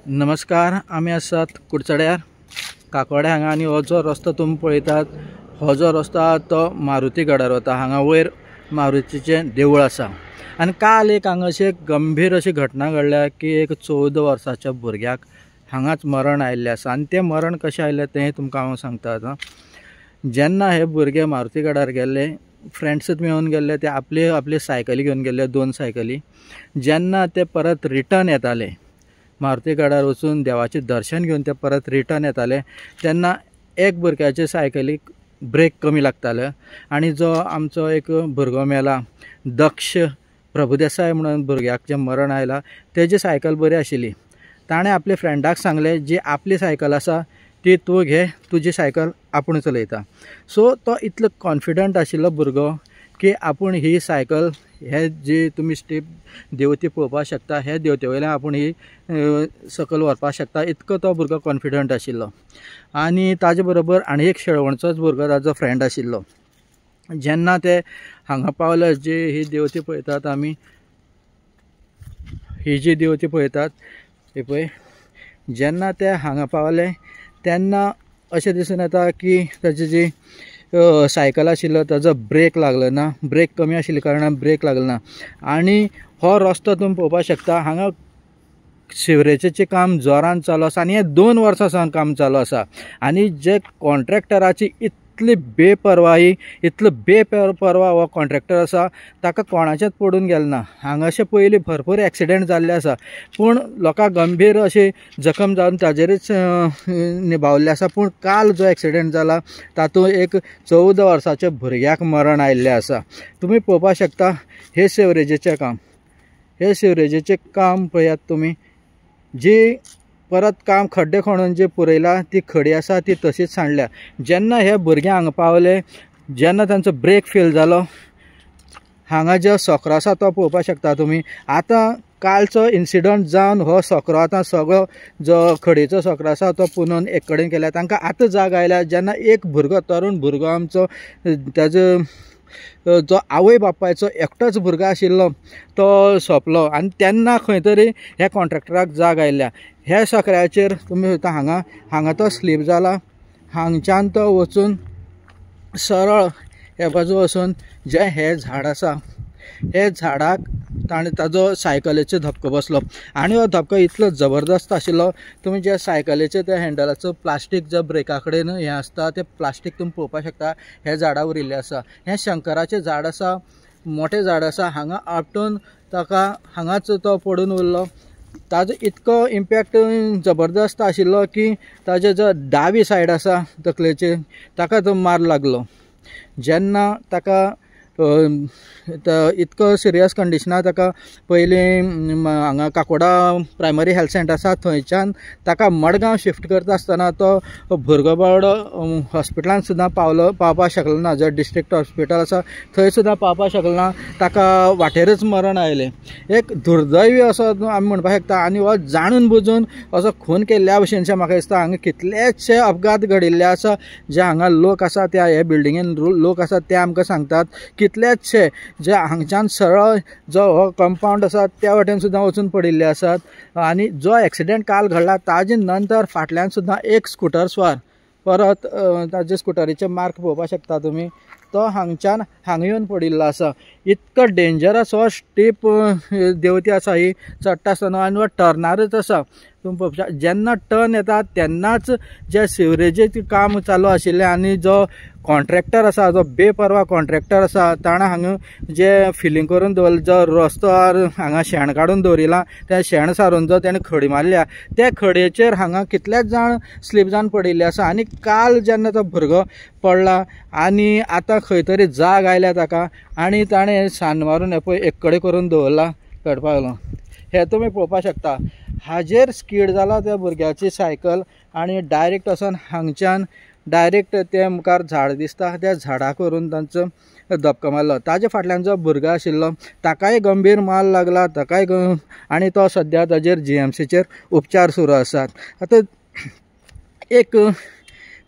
नमस्कार, आमी आसात कुडचड्यार काकोडे हांगा आनी हो जो रस्तो तुमी पळयतात हो जो रस्तो आसा तो मारुती गडार वता। हांगा वयर मारुतीचें देवूळ आसा आनी काल एक हांगा अशी गंभीर अशी घटना घडल्या की एक 14 वर्साच्या भुरग्याक हांगाच मरण आयिल्लें आसा आनी तें मरण कशें आयिल्लें तें तुमकां हांव सांगता आतां। जेन्ना हे भुरगे मारुती गडार गेल्ले, फ्रेंड्सूच मेळून गेल्ले, ते आपली सायकली घेवन गेल्ले, 2 सायकली। जेन्ना ते परत रिटर्न येताले, मारुती गडार वचून देवाचे दर्शन घेवन ते परत रिटर्न येताले, तेन्ना एक भुरग्याचे सायकलीक ब्रेक कमी लागताले आनी जो आमचो एक भुरगो मेला, दक्ष प्रभुदेसाय म्हणून भुरग्याक जे मरण आयला, तेजी सायकल बरी आशिल्ली। ताणें आपल्या फ्रेंडाक सांगलें जी आपली सायकल आसा ती तूं घे, तुजी सायकल आपूण चलयता। सो तो इतलो कॉन्फिडंट आशिल्लो भुरगो की आपूण ही सायकल, हे जी तुमी स्टेप देंवती पळोवपाक शकता, हे देंवते वयल्यान आपूण ही सकयल व्हरपाक शकता, इतको तो भुरगो कॉन्फिडंट आशिल्लो। आनी ताजे बरोबर आनी एक शेळवणचोच भुरगो ताजो फ्रेंड आशिल्लो। जेन्ना ते हांगा पावले, जी ही देंवती पळयतात आमी, ही जी देंवती पळयतात ही पळय, जेन्ना ते हांगा पावले तेन्ना अशें दिसून येता की ताजी जी सायकल आशिल्लो ताजो ब्रेक लागलो ना, ब्रेक कमी आशिल्ल्या कारणान ब्रेक लागलो ना। आनी हो रस्तो तुमी पळोवपाक शकता, हांगा सिवरेजीचें काम जोरान चालू आसा आनी हे 2 वर्सां सावन काम चालू आसा। आनी जे कॉन्ट्रॅक्टराची इतली बेपरवाही, इतलो बेपरवा हो कॉन्ट्रॅक्टर आसा, ताका कोणाचेंच पडून गेलें ना। हांगा अशें पयलीं भरपूर एक्सिडेंट जाल्ले आसा, पूण लोकांक गंभीर अशी जखम जावन ताजेरच निभावल्ले आसा। पूण काल जो एक्सिडेंट जाला तातूंत एक 14 वर्साच्या भुरग्याक मरण आयिल्लें आसा। तुमी पळोवपाक शकता हे सिवरेजीचें काम, हे सिवरेजीचें काम पळयात तुमी, जी परत काम खड्डे खणून जी पुरयला ती खडी आसा ती तशीच सांडल्या। जेन्ना हे भुरगे हांगा पावले, जेन्ना तांचो ब्रेक फेल जालो, हांगा जो सोकरो आसा तो पळोवपाक शकता तुमी। आतां कालचो इन्सिडंट जावन हो सोकरो आतां सगळो जो खडीचो सोकरो आसा तो पुनून एक कडेन केल्या, तांकां आतां जाग आयल्या। जेन्ना एक भुरगो, तरूण भुरगो आमचो, ताजो जो आवय बापायचो एकटोच भुरगो आशिल्लो तो सोंपलो आनी तेन्ना खंय तरी ह्या कॉन्ट्रॅक्टराक जाग आयल्या। ह्या सोकऱ्याचेर तुमी पळयता हांगा तो स्लीप जाला, हांगच्यान तो वचून सरळ हे बाजू वचून जे हे झाड आसा, हे झाडाक ताणें ताजो सायकलीचो धपको बसलो आनी हो धपको इतलो जबरदस्त आशिल्लो। तुमी जे सायकलीचे त्या हँडलाचो प्लास्टीक जो ब्रेका कडेन हें आसता, तें प्लास्टीक तुमी पळोवपाक शकता, हे झाडां उरिल्लें आसा। हें शंकराचें झाड आसा, मोठें झाड आसा। हांगा आपटून ताका हांगाच तो पडून उरलो। ताजो इतको इम्पॅक्ट जबरदस्त आशिल्लो की ताजे जो दावी सायड आसा तकलेचे, ताका तो मार लागलो। जेन्ना ताका इतको सिरियस कंडिशनान ताका पयलीं हांगा काकोडा प्रायमरी हेल्थ सेंटर आसा थंयच्यान ताका मडगांव शिफ्ट करता आसतना तो भुरगो बावडो हॉस्पिटलान सुद्दां पावपाक शकलो ना। जो डिस्ट्रिक्ट हॉस्पिटल आसा थंय सुद्दां पावपाक शकलो ना, ताका वाटेरच मरण आयलें। एक दुर्दैवी असो आमी म्हणपाक शकता। आनी हो जाणून बुजून असो खून केल्ल्या भशेनशें म्हाका दिसता। हांगा कितलेशे अपघात घडिल्ले आसा, जे हांगा लोक आसा त्या हे बिल्डिंगेन लोक आसात ते आमकां सांगतात, कितलेशे जे हांगच्यान सरळ जो हो कंपाउंड आसा त्या वाटेन सुद्दां वचून पडिल्ले आसात। आनी जो एक्सिडेंट काल घडला ताजे नंतर फाटल्यान सुद्दां एक स्कूटर स्वार परत ताजे स्कुटरीचे मार्क पळोवपाक शकता तुमी, तो हांगच्यान हांगा येवन पडिल्लो आसा। इतको डेंजरस हो स्टीप देंवती आसा ही चडटा आसतना, आनी हो टर्नारूच आसा। तुमी पळोवपाक जेन्ना टर्न येता तेन्नाच जे सिवरेजीचें काम चालू आशिल्लें आनी जो कॉन्ट्रॅक्टर आसा, जो बेपरवा कॉन्ट्रॅक्टर आसा, ताणें हांगा जे फिलिंग करून दवरला, जो रस्त्यार हांगा शेण काडून दवरिलां, त्या शेण सारून जो ताणें खडी मारल्या, त्या खडयेचेर हांगा कितलेच जाण स्लीप जावन पडिल्ले आसा। आनी काल जेन्ना तो भुरगो पडला आनी आतां खंय तरी जाग आयल्या ताका, आनी ताणें सान मारून हे पळय एक कडेन करून दवरला पेडपाक लागून। हे तुमी पळोवपाक शकता, हाजेर स्कीड जाला त्या भुरग्याची सायकल आनी डायरेक्ट वचोन हांगच्यान डायरेक्ट ते मुखार झाड दिसता, त्या झाडाक व्हरून तांचो धपको मारलो। ताजे फाटल्यान जो भुरगो आशिल्लो ताकाय गंभीर मार लागला, ताकाय आनी तो सद्या ताजेर GMCचेर उपचार सुरू आसात। आतां एक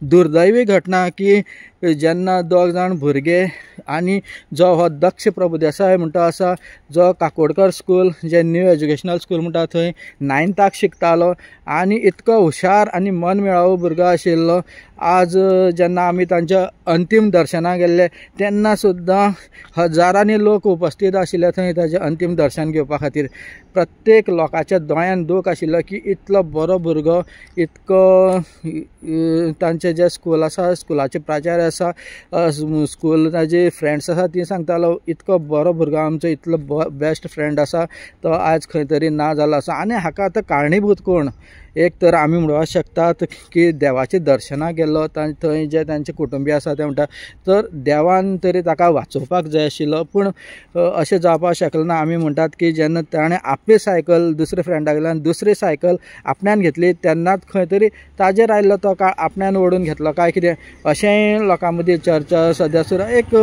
दुर्दैवी घटना की जेन्ना 2 जाण भुरगे आनी जो हो दक्ष प्रभुदेसाय म्हणटा आसा जो काकोडकर स्कूल जे न्यू एज्युकेशनल स्कूल म्हणटा थंय 9th शिकतालो आनी इतको हुशार आनी मनमेळावो भुरगो आशिल्लो। आज जेन्ना आमी तांच्या अंतिम दर्शनाक गेल्ले तेन्ना सुद्दां हजारांनी लोक उपस्थित आशिल्ले थंय ताचें अंतिम दर्शन घेवपा खातीर। प्रत्येक लोकांच्या दोळ्यान दूख आशिल्लो की इतलो बरो भुरगो, इतको तांचे जे स्कूल आसा स्कुलाचे प्राचार्य आसा स्कूल ताजे फ्रेंड्स आसा ती सांगतालो इतको बरो भुरगो आमचो, इतलो बेस्ट फ्रेंड आसा तो आज खंय तरी ना जालो आसा। आनी हाका आतां कारणीभूत कोण? एक तर आमी म्हणपाक शकतात की देवाच्या दर्शनाक गेल्लो थंय जे तांचे कुटुंबीय आसा ते म्हणटा तर देवान तरी ताका वाचोवपाक जाय आशिल्लो, पूण अशें जावपाक शकलें ना। आमी म्हणटात की जेन्ना ताणें आपली सायकल दुसऱ्या फ्रेंडा कडल्यान दुसरी सायकल आपण्यान घेतली तेन्नाच खंय तरी ताजेर आयिल्लो तो काळ आपण्यान ओडून घेतलो काय कितें अशेंय लोकां मदीं चर्चा सद्या सुरू। एक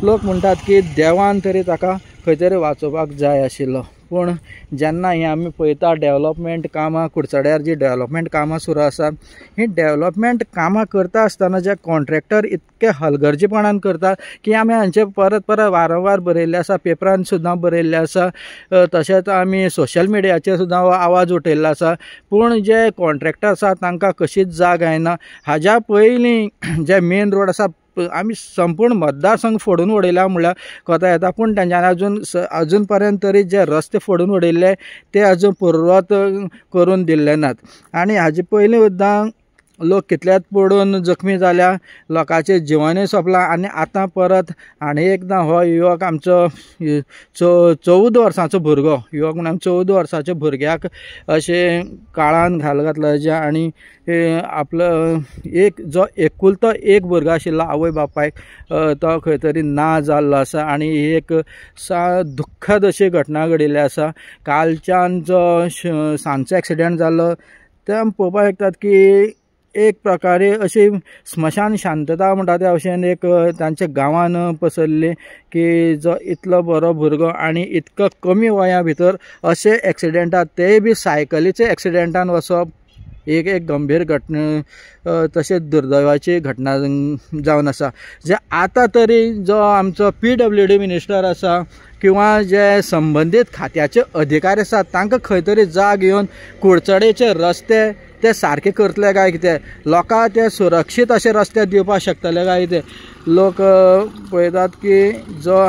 लोक म्हणटात की देवान तरी ताका खंय तरी वाचोवपाक जाय आशिल्लो, पूण जेन्ना ही आमी पळयता डेव्हलपमेंट कामां कुडचड्यार जी डेव्हलपमेंट कामां सुरू आसा ही डेव्हलपमेंट कामां करता आसतना जे कॉन्ट्रॅक्टर इतके हलगर्जीपणान करता की आमी हांचे परत परत वारंवार बरयल्ले आसा, पेपरान सुद्दां बरयल्ले आसा, तशेंच आमी सोशल मिडियाचेर सुद्दां आवाज उठयल्लो आसा, पूण जे कॉन्ट्रॅक्टर आसा तांकां कशीच जाग आयना। हाज्या पयलीं जे मेन रोड आसा आमी संपूर्ण मतदारसंघ फोडून उडयला म्हणल्यार कोता येता, पूण तांच्यांनी अजून पर्यंत तरी जे रस्ते फोडून उडयल्ले ते अजून पुर्वत करून दिल्ले नात। आनी हाजे पयलीं सुद्दां लोक कितल्याच पडून जखमी जाल्या, लोकांचे जिवनूय सोंपलां आनी आतां परत आनी एकदां हो युवक आमचो 14 वर्सांचो भुरगो, युवक म्हणून 14 वर्साच्या भुरग्याक अशें काळान घाल घातलो आनी आपलो एक जो एकुलतो एक भुरगो आशिल्लो आवय बापायक तो खंय तरी ना जाल्लो आसा आनी ही एक दुख्खद अशी घटना घडिल्ली आसा। कालच्यान जो सांजचो एक्सिडेंट जाल्लो ते पळोवपाक शकतात की एक प्रकारे अशी स्मशान शांतता म्हणटा त्या भशेन एक तांच्या गांवान पसरली की जो इतलो बरो भुरगो आनी इतको कमी वया भितर अशे एक्सिडेंटात तेय बी सायकलीचे एक्सिडेंटान वचप एक गंभीर घटना तशेंच दुर्दैवाची घटना जावन आसा। जे आतां तरी जो आमचो PWD मिनिस्टर आसा किंवा जे संबंधीत खात्याचे अधिकारी आसात तांकां खंय तरी जाग येवन कुडचडेचे रस्ते ते सारके करतले काय कितें, लोकां ते सुरक्षीत अशे रस्ते दिवपाक शकतले काय कितें। लोक पळयतात की जो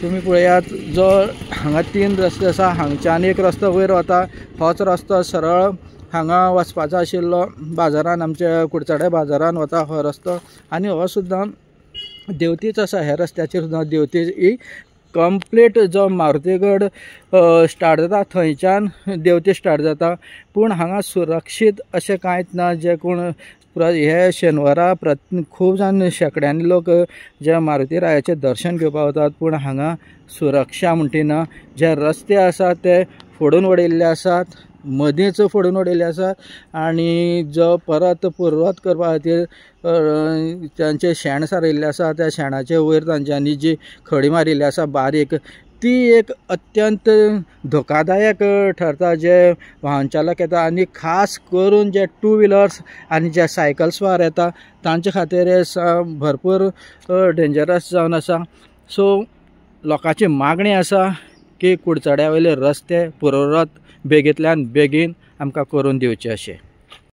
तुमी पळयात जो हांगा 3 रस्ते आसा, हांगच्यान एक रस्तो वयर वता, होच रस्तो सरळ हांगा वचपाचो आशिल्लो बाजारान आमच्या कुडचड्या बाजारान वता हो रस्तो आनी हो सुद्दां देंवतीच आसा। ह्या रस्त्याचेर सुद्दां देंवती ही कंप्लीट जो मारुतीगड स्टार्ट जाता थंयच्यान देंवती स्टार्ट जाता, पूण हांगा सुरक्षीत अशें कांयच ना। जे कोण हे शेनवारा खूब जाण शेकड्यांनी लोक जे मारुती रायाचे दर्शन घेवपाक वतात, पूण हांगा सुरक्षा म्हणटी ना। जे रस्ते आसा ते फोडून उडयल्ले आसात, मदींच फोडून उडयल्ले आसात आनी जो परत पुर्वत करपा खातीर तांचे शेण सारयल्लें आसा त्या शेणाचे वयर तांच्यांनी जी खडी मारिल्ली आसा बारीक ती एक अत्यंत धोकादायक ठरता जे वाहन चालक येता आनी खास करून जे 2 व्हिलर्स आनी जे सायकल स्वार येता तांचे खातीर भरपूर डेंजरस जावन आसा। सो लोकांची मागणी आसा की कुडचड्या वयले रस्ते पुर्वत बेगींतल्यान बेगीन आमकां करून दिवचे अशें।